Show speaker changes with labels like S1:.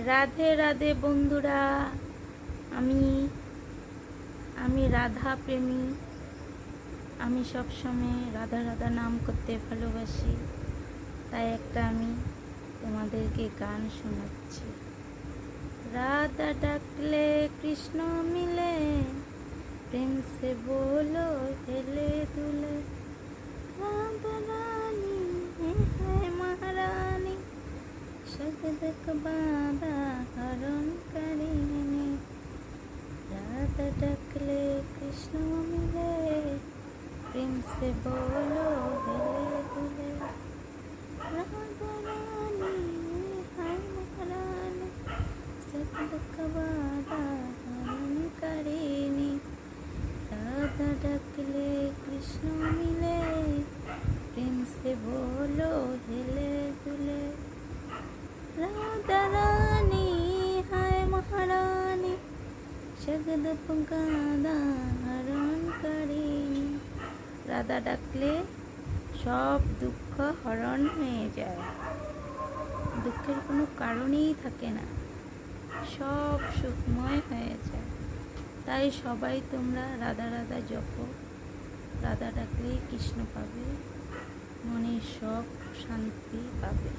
S1: রাধে রাধে বন্ধুরা। আমি আমি রাধা প্রেমী। আমি সবসময় রাধা রাধা নাম করতে ভালোবাসি। তাই একটা আমি তোমাদেরকে গান শোনাচ্ছি। রাধা ডাকলে কৃষ্ণ মিলে, প্রেম সে बोलो হেলে দুলে। রাধা রানী है महारानी, शब्द बाधा हरण करीने। राधा डकले कृष्ण मिले, प्रेम से बोलो हेले दुले। राधा रानी है महारानी, शब्द बाधा हरण करीने। राधा डकले कृष्ण मिले, प्रेम से बोलो हेले दुले। राधा रानी है महारानी, जगदप गादा हरण करीनी। রাধা ডাকলে সব দুঃখ হরণ হয়ে যায়, দুঃখের কোনো কারণেই থাকে না, সব সুখময় হয়ে যায়। তাই সবাই তোমরা রাধা রাধা জপো। রাধা ডাকলেই কৃষ্ণ পাবে, মনের সব শান্তি পাবে।